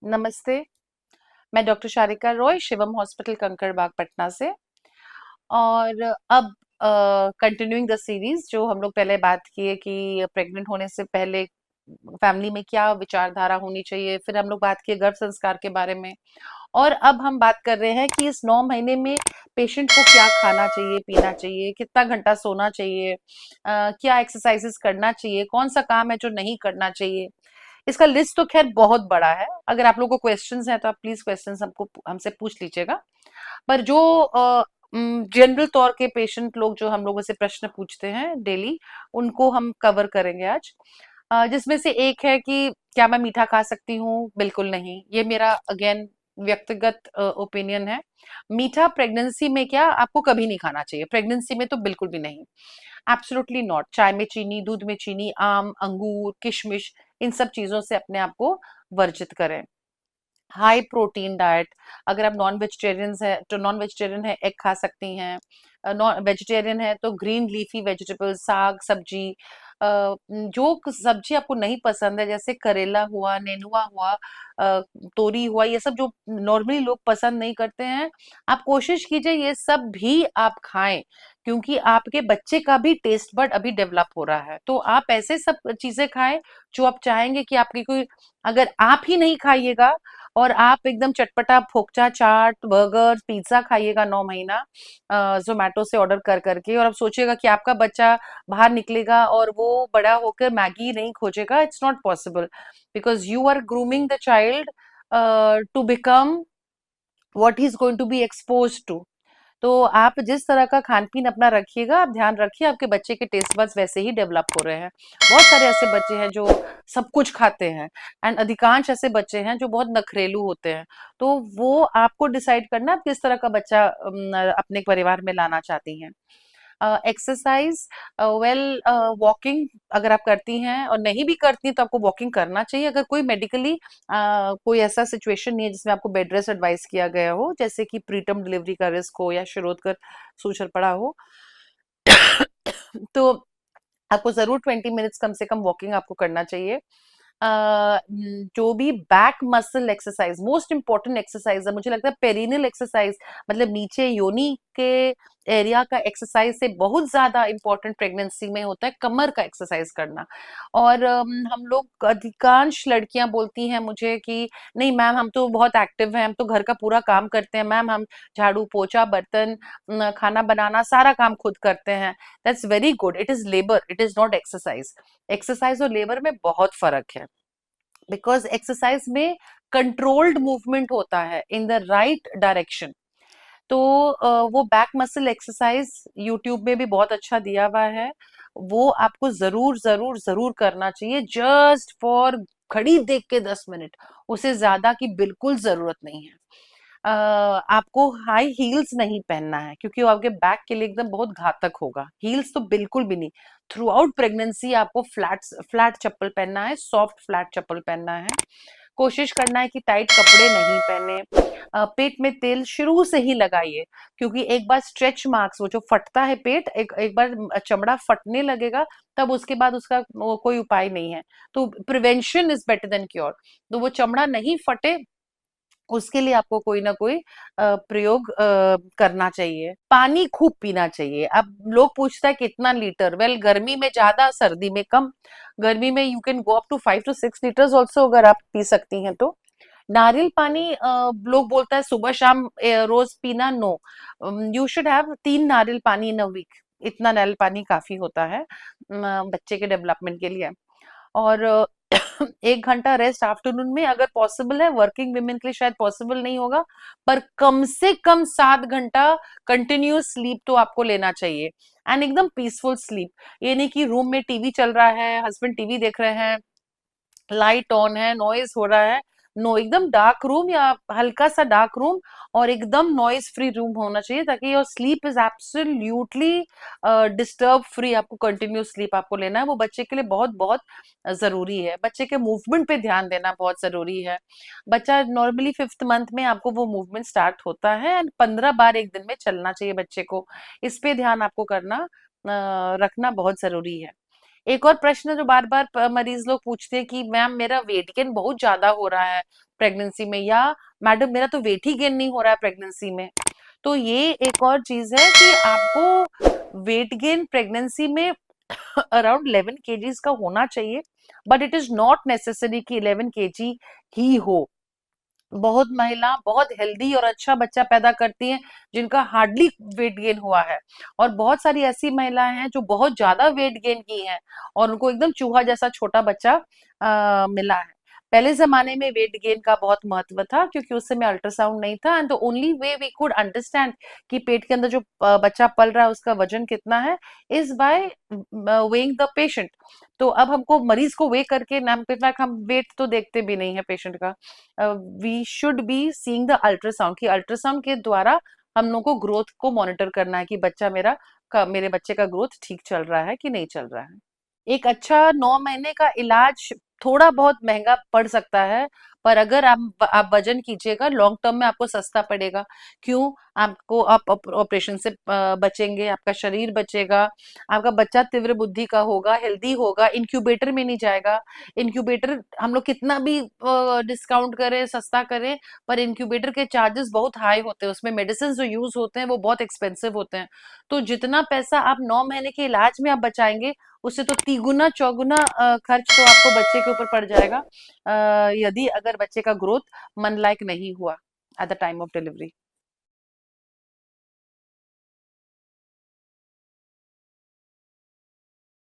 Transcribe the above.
नमस्ते। मैं doctor Sharika Roy Shivam hospital Kankarbagh Patna से। और अब कंटिन्यूइंग द सीरीज जो हम लोग पहले बात किए कि प्रेग्नेंट होने से पहले फैमिली में क्या विचारधारा होनी चाहिए, फिर हम लोग बात किए गर्भ संस्कार के बारे में। और अब हम बात कर रहे हैं कि इस 9 महीने में पेशेंट को क्या खाना चाहिए, पीना चाहिए, कितना घंटा सोना चाहिए, क्या एक्सरसाइजेस करना चाहिए, कौन सा काम है जो नहीं करना चाहिए। इसका लिस्ट तो खैर बहुत बड़ा है। अगर आप लोगों को क्वेश्चंस हैं तो आप प्लीज क्वेश्चंस हमसे पूछ लीजिएगा। पर जो जनरल तौर के पेशेंट लोग जो हम लोगों से प्रश्न पूछते हैं डेली, उनको हम कवर करेंगे आज। जिसमें से एक है कि क्या मैं मीठा खा सकती हूँ? बिल्कुल नहीं। ये मेरा अगेन व्यक्तिगत ओपिनियन है। मीठा प्रेगनेंसी में क्या आपको कभी नहीं खाना चाहिए, प्रेगनेंसी में तो बिल्कुल भी नहीं। Absolutely not. चाय में चीनी, दूध में चीनी, आम, अंगूर, किशमिश, इन सब चीजों से अपने आप को वर्जित करें। High protein diet. अगर आप नॉन वेजिटेरियन है तो नॉन वेजिटेरियन है एग खा सकती हैं। नॉन वेजिटेरियन है तो ग्रीन लीफी वेजिटेबल्स, साग सब्जी। जो सब्जी आपको नहीं पसंद है जैसे करेला हुआ, नेनुआ हुआ, तोरी हुआ, ये सब जो नॉर्मली लोग पसंद नहीं करते हैं, आप कोशिश कीजिए ये सब भी आप खाएं। क्योंकि आपके बच्चे का भी टेस्ट बड अभी डेवलप हो रहा है, तो आप ऐसे सब चीजें खाएं जो आप चाहेंगे कि आपकी कोई, अगर आप ही नहीं खाइएगा और आप एकदम चटपटा फोकचा चाट बर्गर पिज्जा खाइएगा 9 महीना जोमेटो से ऑर्डर कर करके, और आप सोचिएगा कि आपका बच्चा बाहर निकलेगा और वो बड़ा होकर मैगी नहीं खोजेगा। It's not possible, because you are grooming the child to become what he is going to be expose to. तो आप जिस तरह का खान-पीन अपना रखिएगा, आप ध्यान रखिए आपके बच्चे के टेस्ट बड्स वैसे ही डेवलप हो रहे हैं। बहुत सारे ऐसे बच्चे हैं जो सब कुछ खाते हैं, एंड अधिकांश ऐसे बच्चे हैं जो बहुत नखरेलू होते हैं। तो वो आपको डिसाइड करना है आप किस तरह का बच्चा अपने परिवार में लाना चाहती हैं। एक्सरसाइज, वेल, वॉकिंग अगर आप करती हैं और नहीं भी करती तो आपको वॉकिंग करना चाहिए। अगर कोई मेडिकली कोई ऐसा सिचुएशन नहीं है जिसमें आपको बेड रेस्ट एडवाइस किया गया हो, जैसे कि प्रीटर्म डिलीवरी का रिस्क हो या शिरोधकर सूजन पड़ा हो, तो आपको जरूर 20 मिनट्स कम से कम वॉकिंग आपको करना चाहिए। जो भी back muscle exercise most important exercise है, मुझे लगता है पेरिनियल एक्सरसाइज, मतलब नीचे योनि के एरिया का एक्सरसाइज से बहुत ज्यादा इंपॉर्टेंट प्रेगनेंसी में होता है कमर का एक्सरसाइज करना। और हम लोग, अधिकांश लड़कियां बोलती हैं मुझे कि नहीं मैम हम तो बहुत एक्टिव हैं, हम तो घर का पूरा काम करते हैं मैम, हम झाड़ू पोछा बर्तन खाना बनाना सारा काम खुद करते हैं। That's very good. It is labour, it is not exercise. Exercise और लेबर में बहुत फर्क है। बिकॉज एक्सरसाइज में कंट्रोल्ड मूवमेंट होता है इन द राइट डायरेक्शन। तो वो बैक मसल एक्सरसाइज यूट्यूब में भी बहुत अच्छा दिया हुआ है। वो आपको जरूर जरूर जरूर करना चाहिए, जस्ट फॉर घड़ी देख के 10 मिनट, उसे ज्यादा की बिल्कुल जरूरत नहीं है। आपको हाई हील्स नहीं पहनना है क्योंकि वो आपके बैक के लिए एकदम बहुत घातक होगा। हील्स तो बिल्कुल भी नहीं। थ्रू आउट प्रेगनेंसी आपको फ्लैट फ्लैट चप्पल पहनना है, सॉफ्ट फ्लैट चप्पल पहनना है। कोशिश करना है कि टाइट कपड़े नहीं पहने। पेट में तेल शुरू से ही लगाइए, क्योंकि एक बार स्ट्रेच मार्क्स, वो जो फटता है पेट, एक एक बार चमड़ा फटने लगेगा, तब उसके बाद उसका कोई उपाय नहीं है। तो prevention is better than cure. तो वो चमड़ा नहीं फटे, उसके लिए आपको कोई ना कोई प्रयोग करना चाहिए। पानी खूब पीना चाहिए। अब लोग पूछता है कितना लीटर? वेल, गर्मी में ज्यादा, सर्दी में कम। गर्मी में you can go up to 5 to 6 litres also, अगर आप पी सकती हैं तो। नारियल पानी, लोग बोलता है सुबह शाम रोज पीना, नो। यू शुड हैव 3 नारियल पानी इन अ वीक। इतना नारियल पानी काफी होता है बच्चे के डेवलपमेंट के लिए। और 1 घंटा रेस्ट आफ्टरनून में अगर पॉसिबल है, वर्किंग विमेन के लिए शायद पॉसिबल नहीं होगा, पर कम से कम 7 घंटा कंटिन्यूअस स्लीप तो आपको लेना चाहिए। एंड एकदम पीसफुल स्लीप। ये नहीं कि रूम में टीवी चल रहा है, हस्बैंड टीवी देख रहे हैं, लाइट ऑन है, नॉइज हो रहा है। नो, एकदम डार्क रूम या हल्का सा डार्क रूम, और एकदम नॉइज फ्री रूम होना चाहिए, ताकि your sleep is absolutely disturb free. आपको कंटिन्यूस स्लीप आपको लेना है, वो बच्चे के लिए बहुत बहुत जरूरी है। बच्चे के मूवमेंट पे ध्यान देना बहुत जरूरी है। बच्चा नॉर्मली 5th मंथ में आपको वो मूवमेंट स्टार्ट होता है, एंड 15 बार एक दिन में चलना चाहिए बच्चे को। इस पे ध्यान आपको करना रखना बहुत जरूरी है। एक और प्रश्न जो बार-बार मरीज लोग पूछते हैं कि मैम मेरा वेट गेन बहुत ज़्यादा हो रहा है प्रेगनेंसी में, या मैडम मेरा तो वेट ही गेन नहीं हो रहा है प्रेगनेंसी में। तो ये एक और चीज़ है कि आपको वेट गेन प्रेगनेंसी में अराउंड 11 केजीज़ का होना चाहिए, but it is not necessary कि 11 केजी ही हो। बहुत महिला बहुत हेल्दी और अच्छा बच्चा पैदा करती हैं जिनका हार्डली वेट गेन हुआ है, और बहुत सारी ऐसी महिलाएं हैं जो बहुत ज्यादा वेट गेन की हैं और उनको एकदम चूहा जैसा छोटा बच्चा मिला है। पहले जमाने में वेट गेन का बहुत महत्व था क्योंकि उस समय अल्ट्रासाउंड नहीं था, and the only way we could understand कि पेट के अंदर जो बच्चा पल रहा है उसका वजन कितना है is by weighing the patient. तो अब हमको मरीज को वे करके नाम, इनफैक्ट हम वेट तो देखते भी नहीं है पेशेंट का, we should be seeing the ultrasound, कि अल्ट्रासाउंड के द्वारा हम लोग को ग्रोथ को मॉनिटर करना है कि बच्चा मेरे बच्चे का ग्रोथ ठीक चल रहा है कि नहीं चल रहा है। एक अच्छा 9 महीने का इलाज थोड़ा बहुत महँगा पड़ सकता है, पर अगर आप वज़न कीजिएगा लॉन्ग टर्म में आपको सस्ता पड़ेगा। क्यों? आपको आप ऑपरेशन से बचेंगे, आपका शरीर बचेगा, आपका बच्चा तीव्र बुद्धि का होगा, हेल्दी होगा, इंक्यूबेटर में नहीं जाएगा। इंक्यूबेटर हम लोग कितना भी डिस्काउंट करें, सस्ता करें, पर इंक्यूबेटर के चार्जेस बहुत हाई होते हैं, उसमें मेडिसिन्स जो यूज़ होते हैं वो बहुत एक्सपेंसिव होते हैं। तो जितना पैसा आप 9 महीने के इलाज में आप बचाएँगे, उससे तो तिगुना चौगुना खर्च तो आपको बच्चे के ऊपर पड़ जाएगा, यदि अगर बच्चे का ग्रोथ मन लायक नहीं हुआ at the time of delivery.